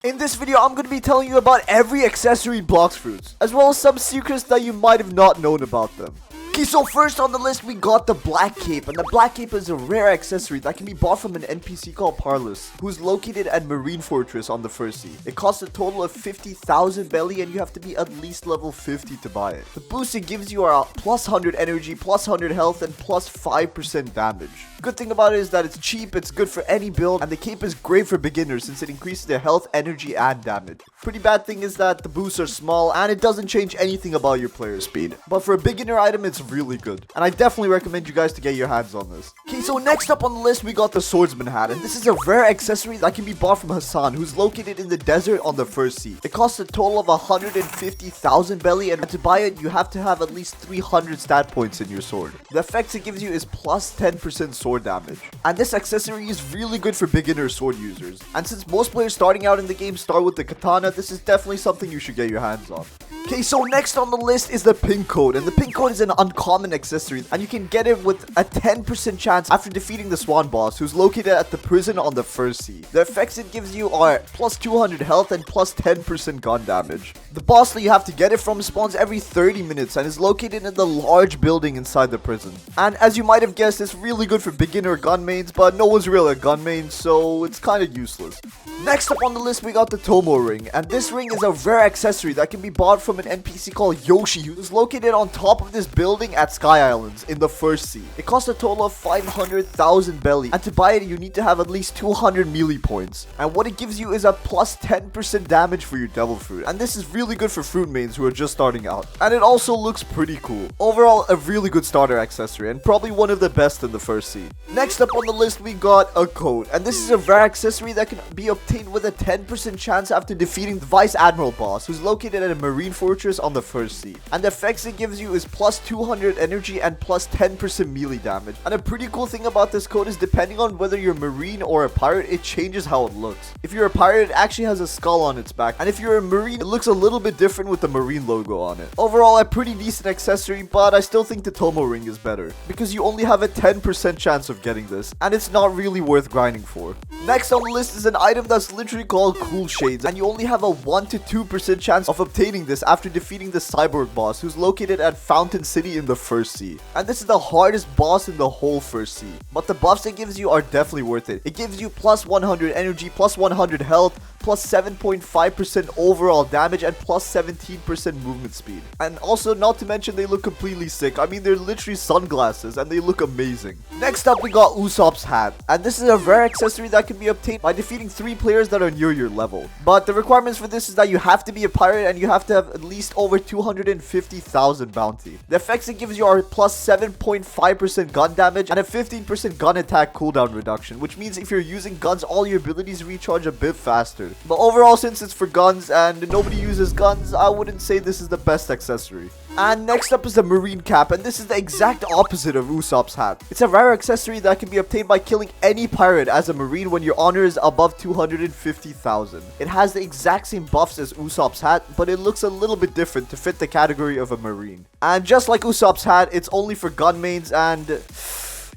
In this video, I'm going to be telling you about every accessory in Blox Fruits, as well as some secrets that you might have not known about them. Okay, so first on the list, we got the Black Cape, and the Black Cape is a rare accessory that can be bought from an NPC called Parlous, who's located at Marine Fortress on the first sea. It costs a total of 50,000 belly, and you have to be at least level 50 to buy it. The boost it gives you are plus 100 energy, plus 100 health, and plus 5% damage. Good thing about it is that it's cheap, it's good for any build, and the cape is great for beginners since it increases their health, energy, and damage. Pretty bad thing is that the boosts are small, and it doesn't change anything about your player speed. But for a beginner item, it's really good, and I definitely recommend you guys to get your hands on this. Okay, so next up on the list, we got the Swordsman hat, and this is a rare accessory that can be bought from Hassan, who's located in the desert on the first sea. It costs a total of 150,000 belly, and to buy it, you have to have at least 300 stat points in your sword. The effects it gives you is plus 10% sword damage, and this accessory is really good for beginner sword users. And since most players starting out in the game start with the katana, this is definitely something you should get your hands on. Okay, so next on the list is the pink coat, and the pink coat is an uncommon accessory, and you can get it with a 10% chance after defeating the SWAN boss, who's located at the prison on the first sea. The effects it gives you are plus 200 health and plus 10% gun damage. The boss that you have to get it from spawns every 30 minutes and is located in the large building inside the prison. And as you might have guessed, it's really good for beginner gun mains, but no one's really a gun main, so it's kind of useless. Next up on the list, we got the TOMOE ring, and this ring is a rare accessory that can be bought from an NPC called Yoshi, who's located on top of this building at Sky Islands in the first sea. It costs a total of 500,000 belly, and to buy it, you need to have at least 200 melee points. And what it gives you is a plus 10% damage for your devil fruit, and this is really good for fruit mains who are just starting out. And it also looks pretty cool. Overall, a really good starter accessory, and probably one of the best in the first sea. Next up on the list, we got a coat, and this is a rare accessory that can be obtained with a 10% chance after defeating the Vice Admiral boss, who's located at a Marine Fortress on the first sea. And the effects it gives you is plus 200 energy and plus 10% melee damage. And a pretty cool thing about this coat is depending on whether you're Marine or a pirate, it changes how it looks. If you're a pirate, it actually has a skull on its back, and if you're a Marine, it looks a little bit different with the Marine logo on it. Overall, a pretty decent accessory, but I still think the TOMOE ring is better, because you only have a 10% chance of getting this, and it's not really worth grinding for. Next on the list is an item that's literally called Cool Shades, and you only have a 1 to 2% chance of obtaining this after defeating the Cyborg boss, who's located at Fountain City in the first sea. And this is the hardest boss in the whole first sea, but the buffs it gives you are definitely worth it. It gives you plus 100 energy, plus 100 health, plus 7.5% overall damage, and plus 17% movement speed. And also, not to mention, they look completely sick. I mean, they're literally sunglasses, and they look amazing. Next up, we got USOAP'S hat, and this is a rare accessory that can be obtained by defeating 3 players that are near your level. But the requirements for this is that you have to be a pirate, and you have to have at least over 250,000 bounty. The effects it gives you are plus 7.5% gun damage and a 15% gun attack cooldown reduction, which means if you're using guns, all your abilities recharge a bit faster. But overall, since it's for guns and nobody uses guns, I wouldn't say this is the best accessory. And next up is the Marine Cap, and this is the exact opposite of USOAP'S hat. It's a rare accessory that can be obtained by killing any pirate as a Marine when your honor is above 250,000. It has the exact same buffs as USOAP'S hat, but it looks a little bit different to fit the category of a Marine. And just like USOAP'S hat, it's only for gun mains, and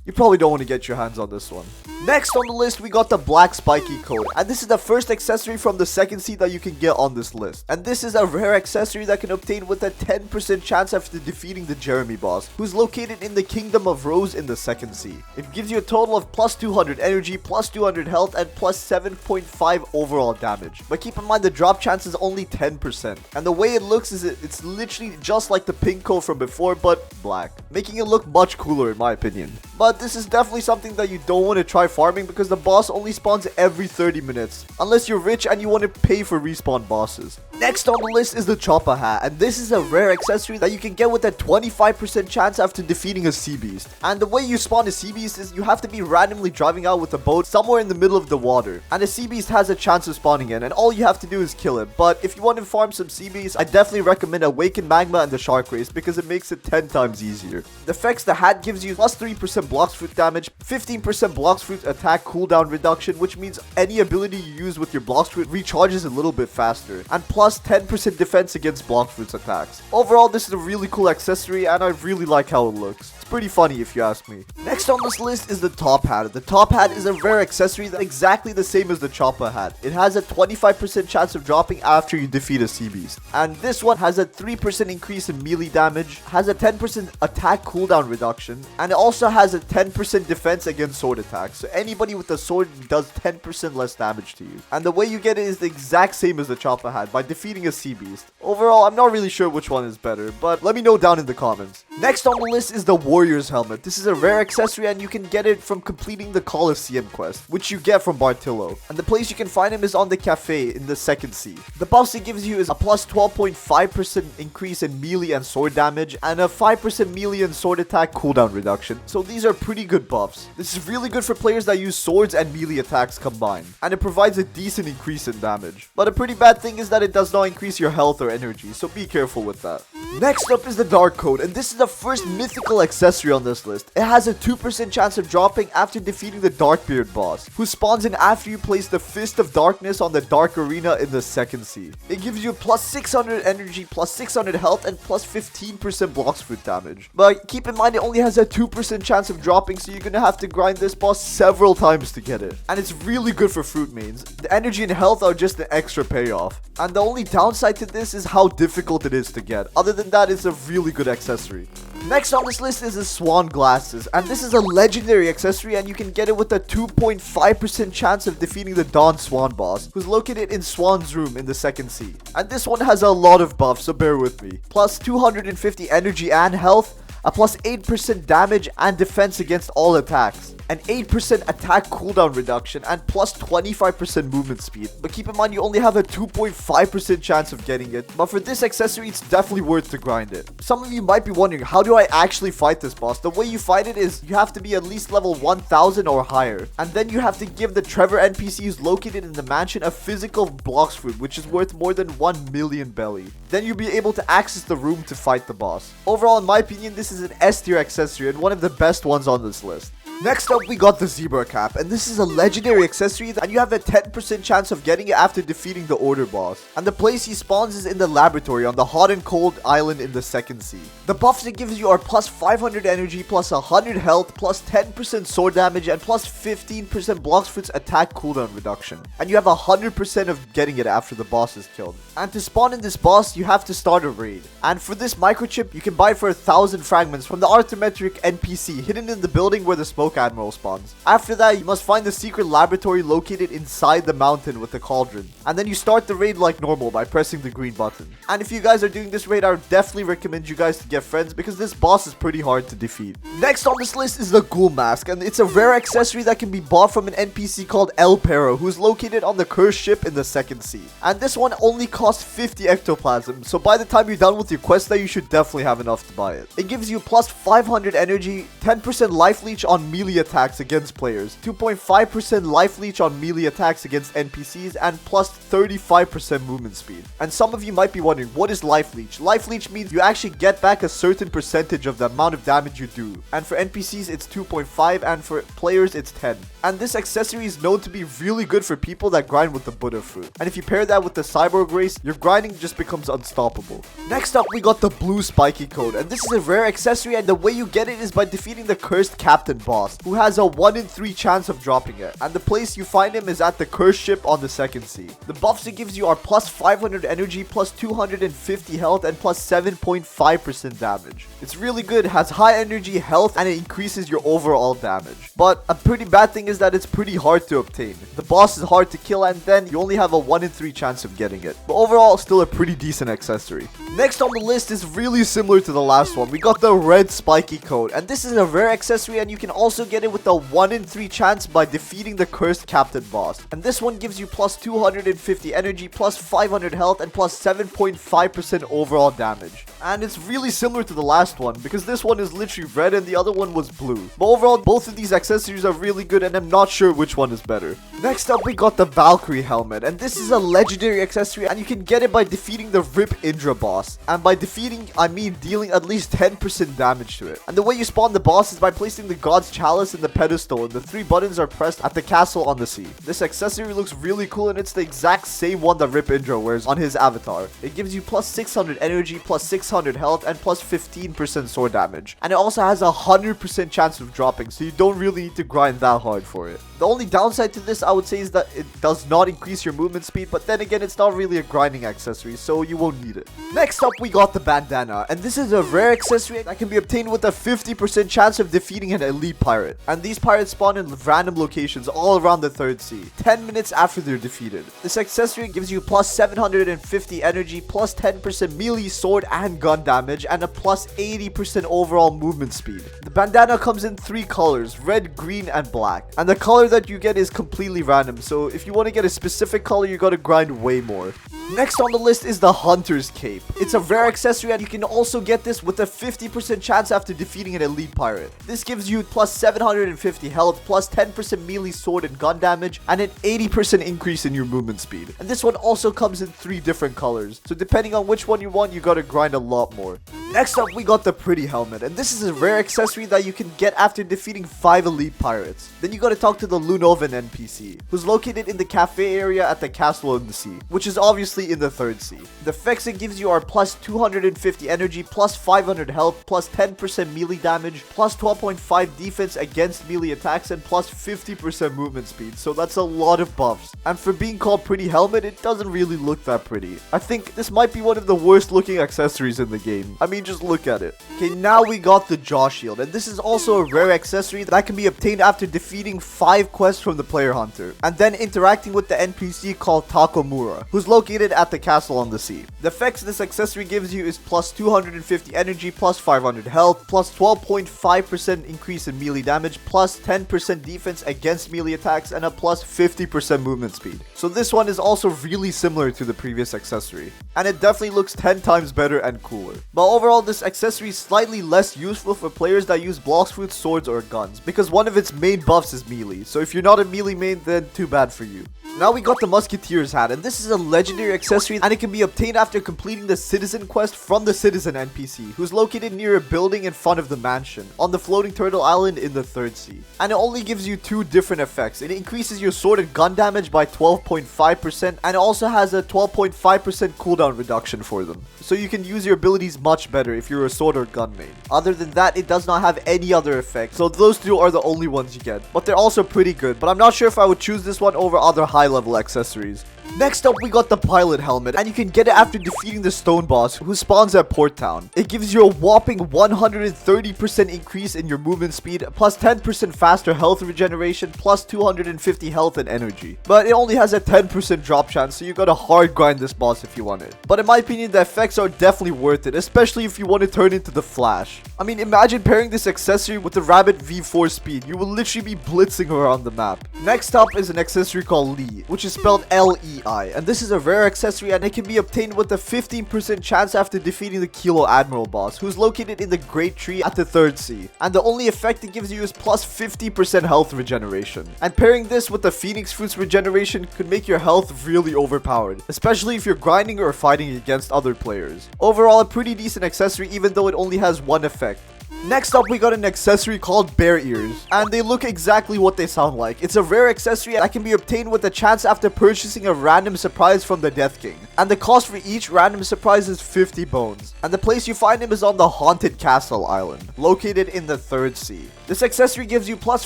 you probably don't want to get your hands on this one. Next on the list, we got the Black Spiky coat, and this is the first accessory from the second sea that you can get on this list. And this is a rare accessory that can obtain with a 10% chance after defeating the Jeremy boss, who's located in the Kingdom of Rose in the second sea. It gives you a total of plus 200 energy, plus 200 health, and plus 7.5 overall damage. But keep in mind, the drop chance is only 10%. And the way it looks is it's literally just like the pink coat from before, but black, making it look much cooler in my opinion. But this is definitely something that you don't want to try farming because the boss only spawns every 30 minutes, unless you're rich and you want to pay for respawn bosses. Next on the list is the CHOPPA hat, and this is a rare accessory that you can get with a 25% chance after defeating a sea beast. And the way you spawn a sea beast is you have to be randomly driving out with a boat somewhere in the middle of the water, and a sea beast has a chance of spawning in, and all you have to do is kill it. But if you want to farm some sea beasts, I definitely recommend Awakened Magma and the Shark Race because it makes it 10 times easier. The effects the hat gives you plus 3% Blox Fruit damage, 15% Blox Fruit attack cooldown reduction, which means any ability you use with your Blox Fruit recharges a little bit faster, and plus 10% defense against Blox Fruit's attacks. Overall, this is a really cool accessory, and I really like how it looks. It's pretty funny if you ask me. Next on this list is the top hat. The top hat is a rare accessory that's exactly the same as the CHOPPA hat. It has a 25% chance of dropping after you defeat a sea beast. And this one has a 3% increase in melee damage, has a 10% attack cooldown reduction, and it also has a 10% defense against sword attacks. So anybody with a sword does 10% less damage to you. And the way you get it is the exact same as the CHOPPA hat, by defeating a sea beast. Overall, I'm not really sure which one is better, but let me know down in the comments. Next on the list is the warrior's helmet. This is a rare accessory and you can get it from completing the Colosseum quest, which you get from Bartillo. And the place you can find him is on the cafe in the second sea. The buffs it gives you is a plus 12.5% increase in melee and sword damage, and a 5% melee and sword attack cooldown reduction. So these are pretty good buffs. This is really good for players that use swords and melee attacks combined, and it provides a decent increase in damage. But a pretty bad thing is that it does not increase your health or energy, so be careful with that. Next up is the Dark Coat, and this is the first mythical accessory on this list. It has a 2% chance of dropping after defeating the Darkbeard boss, who spawns in after you place the Fist of Darkness on the Dark Arena in the second sea. It gives you plus 600 energy, plus 600 health, and plus 15% Blox Fruit damage. But keep in mind it only has a 2% chance of dropping, so you're gonna have to grind this boss several times to get it. And it's really good for fruit mains. The energy and health are just an extra payoff. And the only downside to this is how difficult it is to get. Other than that, it's a really good accessory. Next on this list is the SWAN glasses, and this is a legendary accessory and you can get it with a 2.5% chance of defeating the Dawn Swan boss, who's located in Swan's room in the second sea. And this one has a lot of buffs, so bear with me. Plus 250 energy and health, a plus 8% damage and defense against all attacks, an 8% attack cooldown reduction, and plus 25% movement speed. But keep in mind you only have a 2.5% chance of getting it, but for this accessory it's definitely worth to grind it. Some of you might be wondering, how do I actually fight this boss? The way you fight it is you have to be at least level 1000 or higher, and then you have to give the Trevor NPC who's located in the mansion a physical Blox Fruit, which is worth more than 1 million belly. Then you'll be able to access the room to fight the boss. Overall, in my opinion, this is an S tier accessory and one of the best ones on this list. Next up, we got the Zebra Cap, and this is a legendary accessory and you have a 10% chance of getting it after defeating the Order boss. And the place he spawns is in the laboratory on the hot and cold island in the second sea. The buffs it gives you are plus 500 energy, plus 100 health, plus 10% sword damage, and plus 15% Blox Fruits attack cooldown reduction. And you have 100% of getting it after the boss is killed. And to spawn in this boss, you have to start a raid. And for this microchip, you can buy it for 1,000 fragments from the Arthrometric NPC hidden in the building where the Smoke Admiral spawns. After that, you must find the secret laboratory located inside the mountain with the cauldron. And then you start the raid like normal by pressing the green button. And if you guys are doing this raid, I would definitely recommend you guys to get friends because this boss is pretty hard to defeat. Next on this list is the Ghoul Mask, and it's a rare accessory that can be bought from an NPC called El Perro, who's located on the cursed ship in the second sea. And this one only costs 50 ectoplasm, so by the time you're done with your quest there, you should definitely have enough to buy it. It gives you plus 500 energy, 10% life leech on melee attacks against players, 2.5% life leech on melee attacks against NPCs, and plus 35% movement speed. And some of you might be wondering, what is life leech? Life leech means you actually get back a certain percentage of the amount of damage you do. And for NPCs it's 2.5 and for players it's 10. And this accessory is known to be really good for people that grind with the Buddha fruit. And if you pair that with the cyborg race, your grinding just becomes unstoppable. Next up, we got the blue spiky code, and this is a rare accessory and the way you get it is by defeating the cursed captain boss, who has a 1 in 3 chance of dropping it. And the place you find him is at the cursed ship on the second sea. The buffs it gives you are plus 500 energy, plus 250 health, and plus 7.5% damage. It's really good, has high energy, health, and it increases your overall damage. But a pretty bad thing is that it's pretty hard to obtain. The boss is hard to kill and then you only have a 1 in 3 chance of getting it. But overall, still a pretty decent accessory. Next on the list is really similar to the last one. We got the red spiky coat, and this is a rare accessory and you can also get it with a 1 in 3 chance by defeating the cursed captain boss. And this one gives you plus 250 energy, plus 500 health, and plus 7.5% overall damage. And it's really similar to the last one because this one is literally red and the other one was blue. But overall, both of these accessories are really good and I'm not sure which one is better. Next up, we got the Valkyrie helmet, and this is a legendary accessory and you can get it by defeating the Rip Indra boss. And by defeating, I mean dealing at least 10% damage to it. And the way you spawn the boss is by placing the God's chalice in the pedestal, and the 3 buttons are pressed at the castle on the sea. This accessory looks really cool, and it's the exact same one that Rip Indra wears on his avatar. It gives you plus 600 energy, plus 600 health, and plus 15% sword damage. And it also has a 100% chance of dropping, so you don't really need to grind that hard for it. The only downside to this, I would say, is that it does not increase your movement speed, but then again, it's not really a grinding accessory, so you won't need it. Next up, we got the bandana, and this is a rare accessory that can be obtained with a 50% chance of defeating an elite pirate. And these pirates spawn in random locations all around the 3rd sea, 10 minutes after they're defeated. This accessory gives you plus 750 energy, plus 10% melee sword and gun damage, and a plus 80% overall movement speed. The bandana comes in 3 colors, red, green, and black. And the color that you get is completely random, so if you want to get a specific color, you gotta grind way more. Next on the list is the Hunter's Cape. It's a rare accessory, and you can also get this with a 50% chance after defeating an elite pirate. This gives you plus 750 health, plus 10% melee sword and gun damage, and an 80% increase in your movement speed. And this one also comes in 3 different colors, so depending on which one you want, you gotta grind a lot more. Next up, we got the Pretty Helmet, and this is a rare accessory that you can get after defeating 5 elite pirates. Then you gotta talk to the Lunovan NPC, who's located in the cafe area at the castle in the sea, which is obviously in the 3rd sea. The effects it gives you are plus 250 energy, plus 500 health, plus 10% melee damage, plus 12.5 defense against melee attacks, and plus 50% movement speed, so that's a lot of buffs. And for being called Pretty Helmet, it doesn't really look that pretty. I think this might be one of the worst looking accessories in the game. I mean, just look at it. Okay, now we got the Jaw Shield, and this is also a rare accessory that can be obtained after defeating 5 quests from the player hunter, and then interacting with the NPC called Takomura, who's located at the castle on the sea. The effects this accessory gives you is plus 250 energy, plus 500 health, plus 12.5% increase in melee damage, plus 10% defense against melee attacks, and a plus 50% movement speed. So this one is also really similar to the previous accessory, and it definitely looks 10 times better and cooler. But overall, this accessory is slightly less useful for players that use Blox Fruits, swords, or guns, because one of its main buffs is melee. So if you're not a melee main, then too bad for you. Now we got the Musketeer's hat, and this is a legendary accessory, and it can be obtained after completing the Citizen quest from the Citizen NPC, who's located near a building in front of the mansion, on the floating turtle island in the 3rd sea. And it only gives you 2 different effects. It increases your sword and gun damage by 12.5%, and it also has a 12.5% cooldown reduction for them. So you can use your abilities much better if you're a sword or gun main. Other than that, it does not have any other effects, so those 2 are the only ones you get. But they're also pretty good, but I'm not sure if I would choose this one over other high-level accessories. Next up, we got the Pilot Helmet, and you can get it after defeating the Stone Boss, who spawns at Port Town. It gives you a whopping 130% increase in your movement speed, plus 10% faster health regeneration, plus 250 health and energy. But it only has a 10% drop chance, so you gotta hard grind this boss if you want it. But in my opinion, the effects are definitely worth it, especially if you want to turn into the Flash. I mean, imagine pairing this accessory with the Rabbit V4 speed. You will literally be blitzing around the map. Next up is an accessory called Lee, which is spelled L-E-I, and this is a rare accessory, and it can be obtained with a 15% chance after defeating the Kilo Admiral boss, who's located in the Great Tree at the 3rd sea. And the only effect it gives you is plus 50% health regeneration. And pairing this with the Phoenix Fruits regeneration could make your health really overpowered, especially if you're grinding or fighting against other players. Overall, a pretty decent accessory, even though it only has 1 effect. Next up, we got an accessory called Bear Ears, and they look exactly what they sound like. It's a rare accessory that can be obtained with a chance after purchasing a random surprise from the Death King. And the cost for each random surprise is 50 bones. And the place you find him is on the Haunted Castle Island, located in the 3rd sea. This accessory gives you plus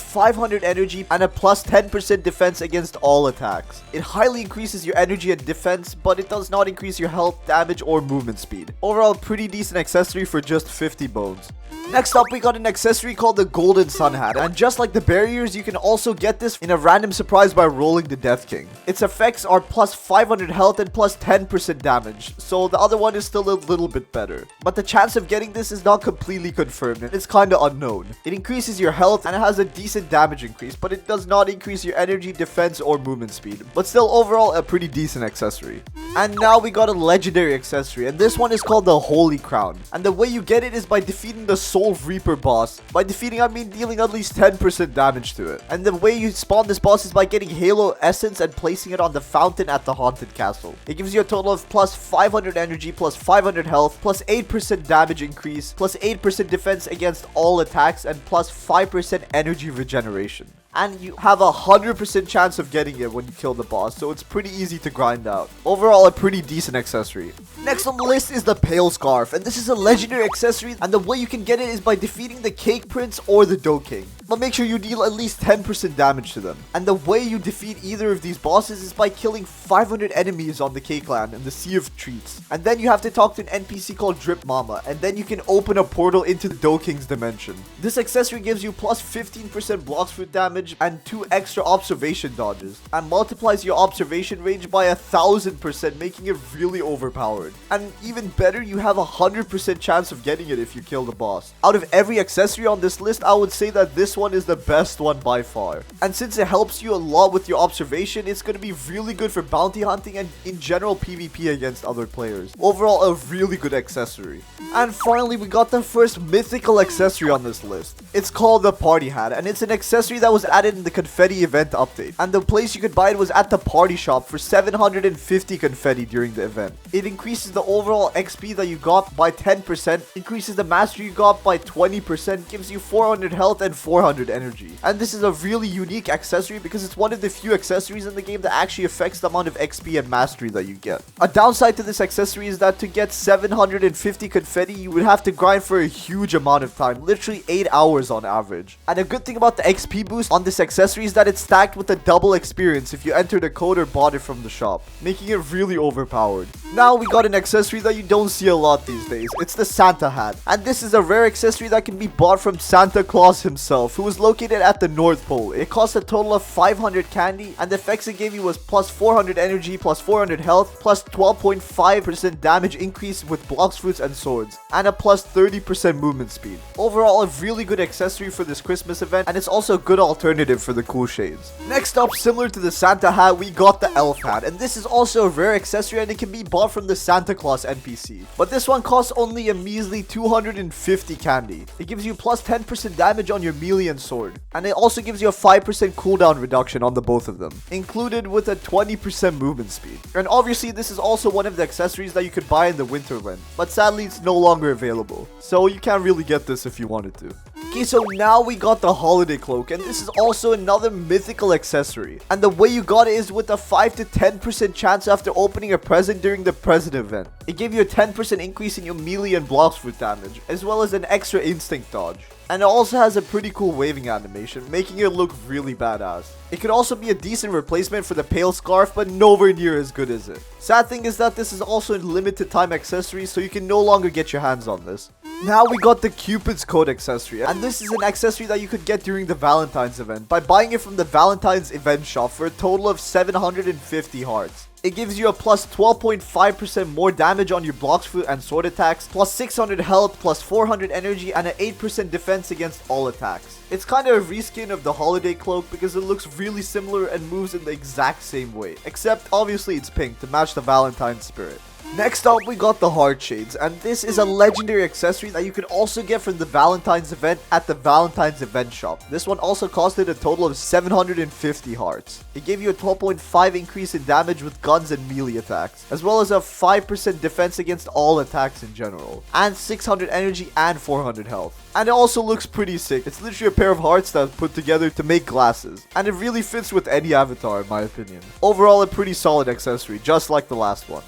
500 energy and a plus 10% defense against all attacks. It highly increases your energy and defense, but it does not increase your health, damage, or movement speed. Overall, pretty decent accessory for just 50 bones. Next up, we got an accessory called the Golden Sun Hat, and just like the barriers, you can also get this in a random surprise by rolling the Death King. Its effects are plus 500 health and plus 10% damage, so the other one is still a little bit better. But the chance of getting this is not completely confirmed, and it's kinda unknown. It increases your health and it has a decent damage increase, but it does not increase your energy, defense, or movement speed. But still, overall, a pretty decent accessory. And now we got a legendary accessory, and this one is called the Holy Crown. And the way you get it is by defeating the Soul Reaper boss. By defeating, I mean dealing at least 10% damage to it. And the way you spawn this boss is by getting Halo Essence and placing it on the fountain at the Haunted Castle. It gives you a total of plus 500 energy, plus 500 health, plus 8% damage increase, plus 8% defense against all attacks, and plus 5% energy regeneration. And you have a 100% chance of getting it when you kill the boss, so it's pretty easy to grind out. Overall, a pretty decent accessory. Next on the list is the Pale Scarf, and this is a legendary accessory, and the way you can get it is by defeating the Cake Prince or the Dough King. But make sure you deal at least 10% damage to them. And the way you defeat either of these bosses is by killing 500 enemies on the Cake Land in the Sea of Treats. And then you have to talk to an NPC called Drip Mama, and then you can open a portal into the Dough King's dimension. This accessory gives you plus 15% Blox Fruit damage and 2 extra observation dodges, and multiplies your observation range by 1000%, making it really overpowered. And even better, you have a 100% chance of getting it if you kill the boss. Out of every accessory on this list, I would say that this one is the best one by far. And since it helps you a lot with your observation, it's going to be really good for bounty hunting and in general PvP against other players. Overall, a really good accessory. And finally, we got the first mythical accessory on this list. It's called the Party Hat, and it's an accessory that was added in the confetti event update. And the place you could buy it was at the party shop for 750 confetti during the event. It increases the overall XP that you got by 10%, increases the mastery you got by 20%, gives you 400 health and 400 energy. And this is a really unique accessory because it's one of the few accessories in the game that actually affects the amount of XP and mastery that you get. A downside to this accessory is that to get 750 confetti, you would have to grind for a huge amount of time, literally 8 hours on average. And a good thing about the XP boost on this accessory is that it's stacked with a double experience if you enter the code or bought it from the shop, making it really overpowered. Now we got an accessory that you don't see a lot these days. It's the Santa Hat. And this is a rare accessory that can be bought from Santa Claus himself, who is located at the North Pole. It costs a total of 500 candy, and the effects it gave you was plus 400 energy, plus 400 health, plus 12.5% damage increase with Blox Fruits and swords, and a plus 30% movement speed. Overall, a really good accessory for this Christmas event, and it's also a good alternative for the cool shades. Next up, similar to the Santa Hat, we got the Elf Hat, and this is also a rare accessory and it can be bought from the Santa Claus NPC. But this one costs only a measly 250 candy. It gives you plus 10% damage on your melee and sword, and it also gives you a 5% cooldown reduction on the both of them, included with a 20% movement speed. And obviously this is also one of the accessories that you could buy in the Winterland, but sadly it's no longer available, so you can't really get this if you wanted to. Okay, so now we got the Holiday Cloak, and this is also another mythical accessory. And the way you got it is with a 5 to 10% chance after opening a present during the present event. It gave you a 10% increase in your melee and Blox Fruit damage, as well as an extra instinct dodge. And it also has a pretty cool waving animation, making it look really badass. It could also be a decent replacement for the Pale Scarf, but nowhere near as good as it. Sad thing is that this is also a limited time accessory, so you can no longer get your hands on this. Now we got the Cupid's Code accessory, and this is an accessory that you could get during the Valentine's event by buying it from the Valentine's event shop for a total of 750 hearts. It gives you a plus 12.5% more damage on your Blox Fruit and sword attacks, plus 600 health, plus 400 energy, and an 8% defense against all attacks. It's kind of a reskin of the Holiday Cloak because it looks really similar and moves in the exact same way, except obviously it's pink to match the Valentine's spirit. Next up, we got the Heart Shades, and this is a legendary accessory that you can also get from the Valentine's event at the Valentine's event shop. This one also costed a total of 750 hearts. It gave you a 12.5 increase in damage with guns and melee attacks, as well as a 5% defense against all attacks in general, and 600 energy and 400 health. And it also looks pretty sick. It's literally a pair of hearts that are put together to make glasses, and it really fits with any avatar in my opinion. Overall, a pretty solid accessory, just like the last one.